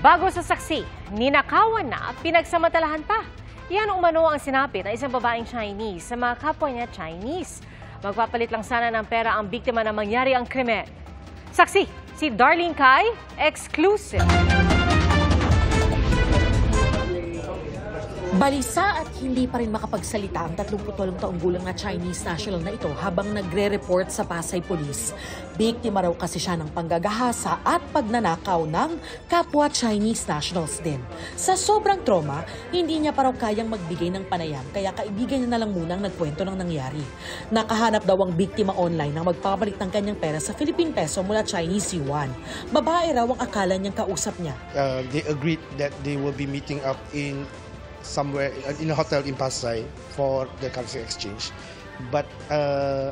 Bago sa saksi, ninakawan na, pinagsamantalahan pa. Yan umano ang sinapit ng isang babaeng Chinese sa mga kapwa niya Chinese. Magpapalit lang sana ng pera ang biktima na mangyari ang krimen. Saksi, si Darlene Kai, exclusive. Balisa at hindi pa rin makapagsalita ang 38 taong gulang na Chinese national na ito habang nagre-report sa Pasay Police. Biktima raw kasi siya ng panggagahasa at pagnanakaw ng kapwa Chinese nationals din. Sa sobrang trauma, hindi niya pa raw kayang magbigay ng panayam kaya kaibigan niya na lang munang nagkwento ng nangyari. Nakahanap daw ang biktima online ng magpapalit ng kanyang pera sa Philippine peso mula Chinese yuan. Babae raw ang akala niyang kausap niya. They agreed that they will be meeting up in somewhere in a hotel in Pasay for the currency exchange. But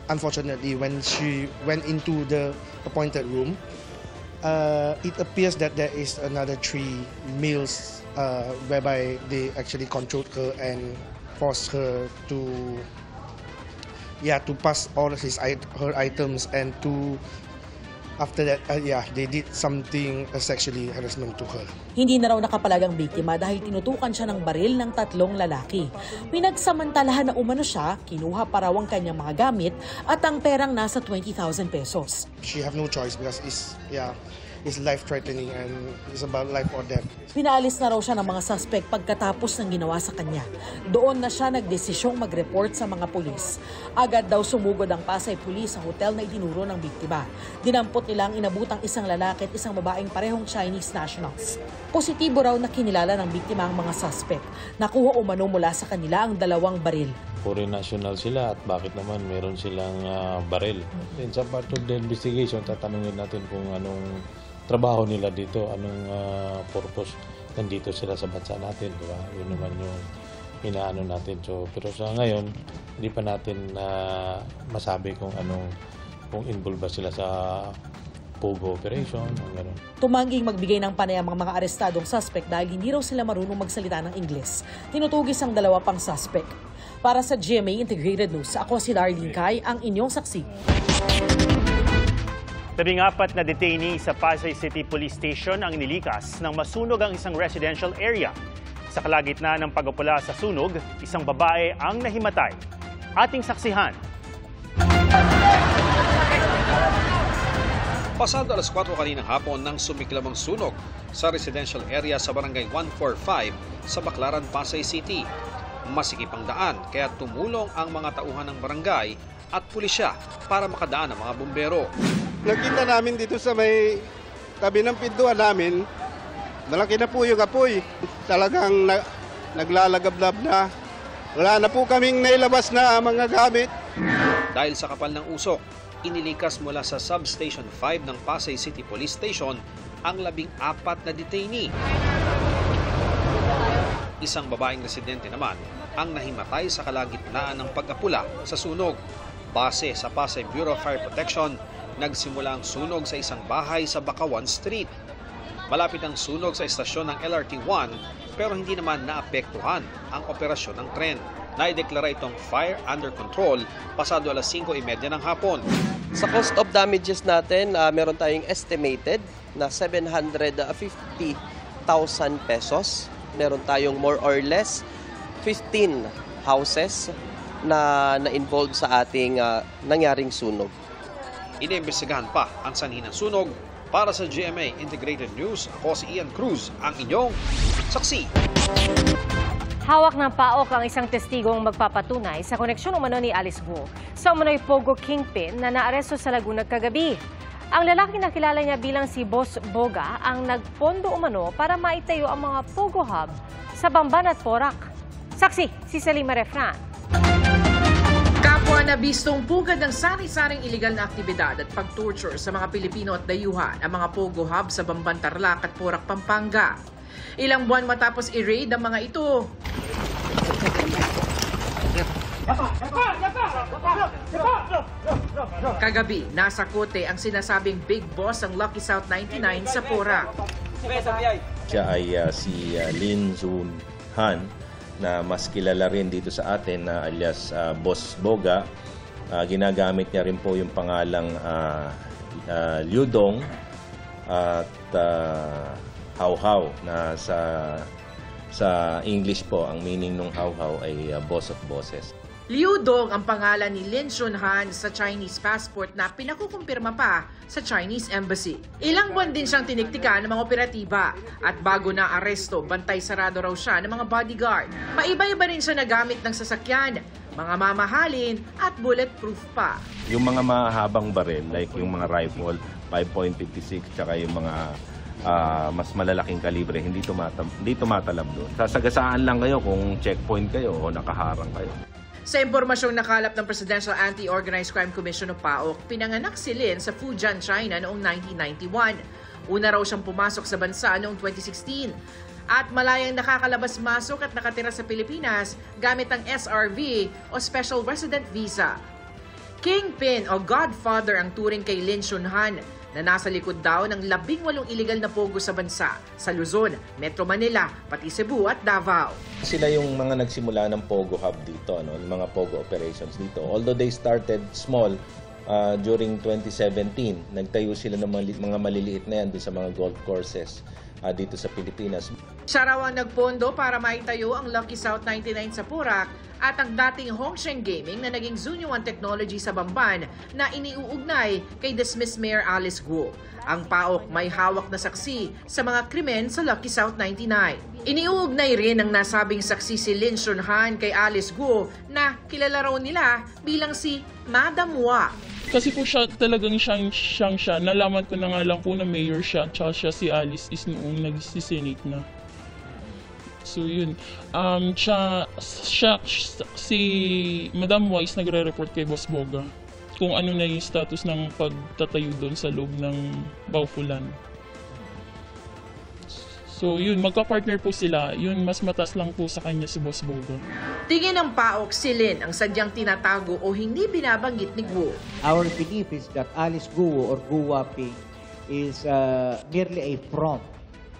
unfortunately, when she went into the appointed room, it appears that there is another 3 males whereby they actually controlled her and forced her to pass all of her items, and to after that, they did something sexually harassment to her. Hindi na raw nakapalag ang biktima dahil tinutukan siya ng baril ng 3 lalaki. Pinagsamantalahan na umano siya, kinuha pa raw ang kanyang mga gamit at ang perang nasa 20,000 pesos. She have no choice because it's life-threatening and it's about life or death. Pinaalis na raw siya ng mga suspect pagkatapos ng ginawa sa kanya. Doon na siya nagdesisyong mag-report sa mga pulis. Agad daw sumugod ang Pasay Police sa hotel na itinuro ng biktima. Dinampot nila ang inabutang isang lalaki at isang babaeng parehong Chinese nationals. Positibo raw na kinilala ng biktima ang mga suspect. Nakuha umano mula sa kanila ang 2 baril. Foreign national sila at bakit naman meron silang baril. And sa part of the investigation, tatanungin natin kung anong trabaho nila dito, anong purpose nandito sila sa bansa natin, di ba? Yun naman yung inaano natin. So, pero sa ngayon, hindi pa natin masabi kung involved ba sila sa Pogo operation, o gano'n. Tumangging magbigay ng panayam ang mga arestadong suspect dahil hindi raw sila marunong magsalita ng Ingles. Tinutugis ang 2 pang suspect. Para sa GMA Integrated News, ako si Darlene Kai, ang inyong saksi. 14 na detainee sa Pasay City Police Station ang inilikas nang masunog ang isang residential area. Sa kalagitnaan ng pagpupula sa sunog, isang babae ang nahimatay. Ating saksihan. Pasado alas 4 kaninang hapon nang sumiklam ang sunog sa residential area sa barangay 145 sa Baclaran, Pasay City. Masikip ang daan kaya tumulong ang mga tauhan ng barangay at pulisya para makadaan ang mga bumbero. Nakita namin dito sa may tabi ng pintuan namin, malaki na po yung apoy. Talagang naglalagablab na. Wala na po kaming nailabas na mga gamit. Dahil sa kapal ng usok, inilikas mula sa Substation 5 ng Pasay City Police Station ang 14 na detainee. Isang babaeng residente naman ang nahimatay sa kalagitnaan ng pag-apula sa sunog. Base sa Pasay Bureau of Fire Protection, nagsimula ang sunog sa isang bahay sa Bacawan Street. Malapit ang sunog sa estasyon ng LRT-1 pero hindi naman naapektuhan ang operasyon ng tren. Naideklara itong fire under control pasado alas 5:30 ng hapon. Sa cost of damages natin, meron tayong estimated na 750,000 pesos. Meron tayong more or less 15 houses na involved sa ating nangyaring sunog. Iniimbestigahan pa ang sanhi ng sunog. Para sa GMA Integrated News, ako si Ian Cruz, ang inyong saksi. Hawak ng PAOK ang isang testigong magpapatunay sa koneksyon umano ni Alice Guo sa umano'y Pogo Kingpin na naaresto sa Laguna kagabi. Ang lalaki na kilala niya bilang si Boss Boga ang nagpondo umano para maitayo ang mga Pogo Hub sa Bamban at Porac. Saksi, si Salima Refran. Kapwa na bistong pugad ng sari-saring iligal na aktibidad at pag-torture sa mga Pilipino at dayuhan ang mga Pogo Hub sa Bamban, Tarlac at Porac, Pampanga. Ilang buwan matapos i-raid ang mga ito. Kagabi, nasa kote ang sinasabing big boss ng Lucky South 99 sa Porac. Siya ay si Lin Zun Han, na mas kilala rin dito sa atin na alias Boss Boga. Ginagamit niya rin po yung pangalang Liudong at hawhaw na sa English po, ang meaning ng hawhaw ay boss of bosses. Liu Dong ang pangalan ni Lin Chunhan sa Chinese passport na pinakukumpirma pa sa Chinese Embassy. Ilang buwan din siyang tiniktika ng mga operatiba at bago na aresto, bantay sarado raw siya ng mga bodyguard. Maiba-iba rin siya nagamit ng sasakyan, mga mamahalin at bulletproof pa. Yung mga mahabang baril, like yung mga rifle, 5.56, tsaka yung mga mas malalaking kalibre, hindi tumatalab doon. Sasagasaan lang kayo kung checkpoint kayo o nakaharang kayo. Sa impormasyong nakalap ng Presidential Anti-Organized Crime Commission o PAOK, pinanganak si Lin sa Fujian, China noong 1991. Una raw siyang pumasok sa bansa noong 2016 at malayang nakakalabas-masok at nakatira sa Pilipinas gamit ang SRV o Special Resident Visa. Kingpin o Godfather ang turing kay Lin Chunhan na nasa likod daw ng 18 illegal na pogo sa bansa, sa Luzon, Metro Manila, pati Cebu at Davao. Sila yung mga nagsimula ng Pogo Hub dito, ng mga Pogo operations dito. Although they started small during 2017, nagtayo sila ng mga maliliit na yan doon sa mga golf courses dito sa Pilipinas. Siya raw ang nagpondo para maitayo ang Lucky South 99 sa Porac at ang dating Hongsheng Gaming na naging Zunyo One Technology sa Bamban na iniuugnay kay dismissed Mayor Alice Guo. Ang PAOK may hawak na saksi sa mga krimen sa Lucky South 99. Iniuugnay rin ng nasabing saksi si Lin Chunhan kay Alice Guo na kilala raw nila bilang si Madam Wa. Kasi po siya talagang siyang siya. Nalaman ko na nga lang po na mayor siya, tsaka siya si Alice is noong nag-senate na. So yun, si Madam Wise nagre-report kay Boss Boga kung ano na yung status ng pagtatayo doon sa loob ng Baufulan. So yun, magka-partner po sila. Yun, mas matas lang po sa kanya si Boss Boga. Tingin ng PAOK si Lin ang sadyang tinatago o hindi binabanggit ni Guo. Our belief is that Alice Guo or Guo Waping is merely a front.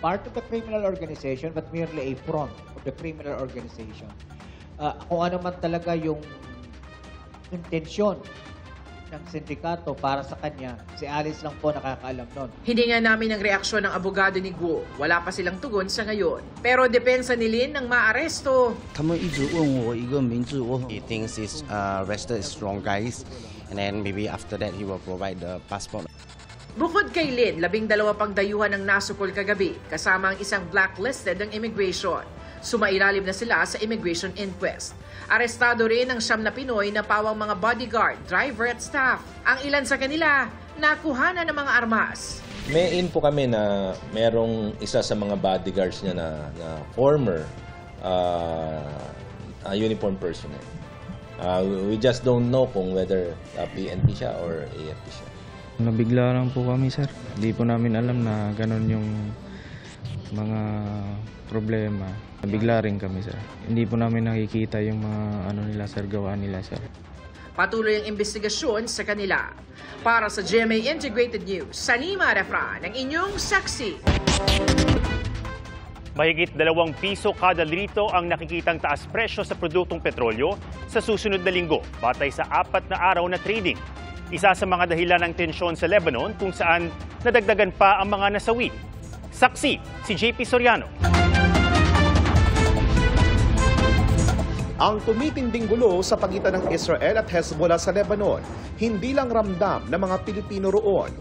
Part of the criminal organization but merely a front of the criminal organization. Kung ano man talaga yung intensyon ng sindikato para sa kanya, si Alice lang po nakakaalam nun. Hindi nga namin ang reaksyon ng abogado ni Guo. Wala pa silang tugon sa ngayon. Pero depensa ni Lin ng maaresto. He thinks he's arrested strong guys and then maybe after that he will provide the passport. Bukod kay Lin, 12 pang dayuhan ang nasukol kagabi, kasama ang isang blacklisted ng immigration. Sumailalim na sila sa immigration inquest. Arestado rin ang 9 na Pinoy na pawang mga bodyguard, driver at staff. Ang ilan sa kanila, nakuha na ng mga armas. May info kami na merong isa sa mga bodyguards niya na former uniform personnel. We just don't know kung whether PNP siya or AFP siya. Nabigla lang po kami, sir. Hindi po namin alam na ganun yung mga problema. Nabigla rin kami, sir. Hindi po namin nakikita yung mga gawaan nila, sir. Patuloy ang investigasyon sa kanila. Para sa GMA Integrated News, Sanima Refran, ang inyong saksi. Mahigit 2 piso kada litro ang nakikitang taas presyo sa produktong petrolyo sa susunod na linggo, batay sa 4 na araw na trading. Isa sa mga dahilan ng tensyon sa Lebanon kung saan nadagdagan pa ang mga nasawi. Saksi, si JP Soriano. Ang tumitinding gulo sa pagitan ng Israel at Hezbollah sa Lebanon, hindi lang ramdam ng mga Pilipino roon,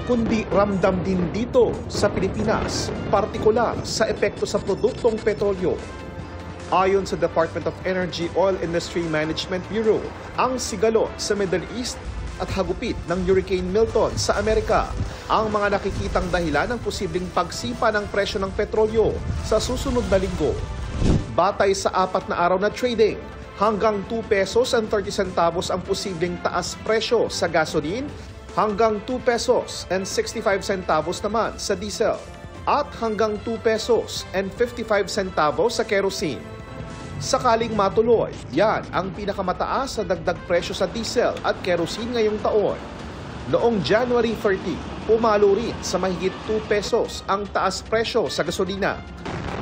kundi ramdam din dito sa Pilipinas, partikular sa epekto sa produktong petrolyo. Ayon sa Department of Energy Oil Industry Management Bureau, ang sigalo sa Middle East at hagupit ng Hurricane Milton sa Amerika ang mga nakikitang dahilan ng posibleng pagsipa ng presyo ng petrolyo sa susunod na linggo. Batay sa 4 na araw na trading, hanggang 2 pesos and 30 centavos ang posibleng taas presyo sa gasoline, hanggang 2 pesos and 65 centavos naman sa diesel, at hanggang 2 pesos and 55 centavos sa kerosene. Sakaling matuloy, yan ang pinakamataas sa dagdag presyo sa diesel at kerosene ngayong taon. Noong January 30, pumalo rin sa mahigit 2 pesos ang taas presyo sa gasolina.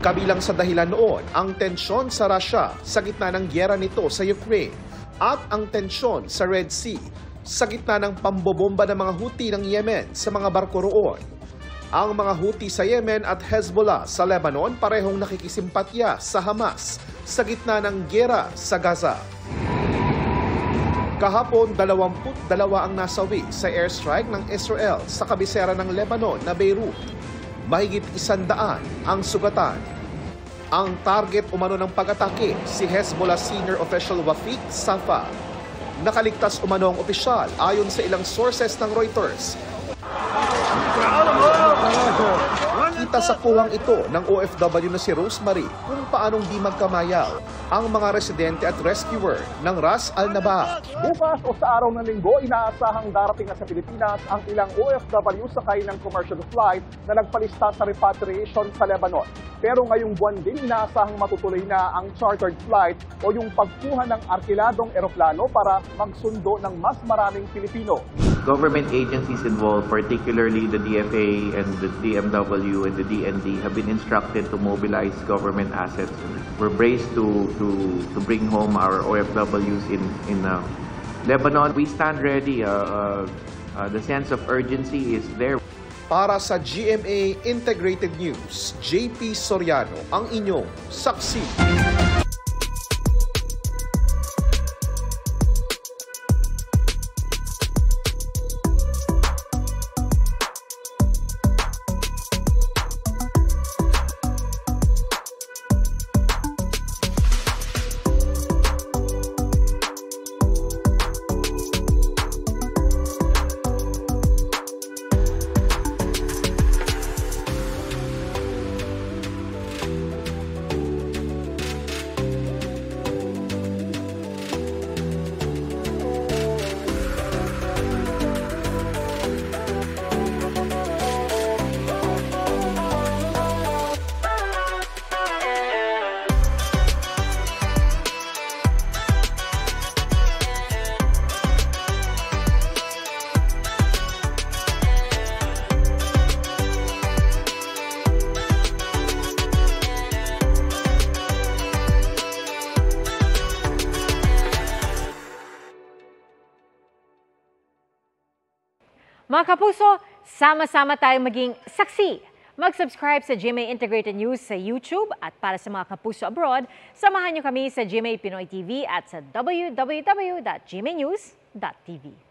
Kabilang sa dahilan noon ang tensyon sa Russia sa gitna ng gyera nito sa Ukraine at ang tensyon sa Red Sea sa gitna ng pambobomba ng mga Houthi ng Yemen sa mga barko roon. Ang mga Houthi sa Yemen at Hezbollah sa Lebanon parehong nakikisimpatya sa Hamas sa gitna ng giyera sa Gaza. Kahapon, 22 ang nasawi sa airstrike ng Israel sa kabisera ng Lebanon na Beirut. Mahigit 100 ang sugatan. Ang target umano ng pag-atake si Hezbollah senior official Wafik Safa. Nakaligtas umano ang opisyal ayon sa ilang sources ng Reuters. Kita sa kuwang ito ng OFW na si Rosemary kung paanong di magkamayaw ang mga residente at rescuer ng Ras Al Naba. Bukas o sa araw ng linggo, inaasahang darating na sa Pilipinas ang ilang OFW sakay ng commercial flight na nagpalista sa repatriation sa Lebanon. Pero ngayong buwan din, inaasahang matutuloy na ang chartered flight o yung pagkuha ng arkiladong eroplano para magsundo ng mas maraming Pilipino. Government agencies involved, particularly the DFA and the DMW and the DND, have been instructed to mobilize government assets. We're braced to bring home our OFWs in Lebanon. We stand ready. The sense of urgency is there. Para sa GMA Integrated News, JP Soriano ang inyong saksi. Mga kapuso, sama-sama tayong maging saksi. Mag-subscribe sa GMA Integrated News sa YouTube at para sa mga kapuso abroad, samahan niyo kami sa GMA Pinoy TV at sa www.gmanews.tv.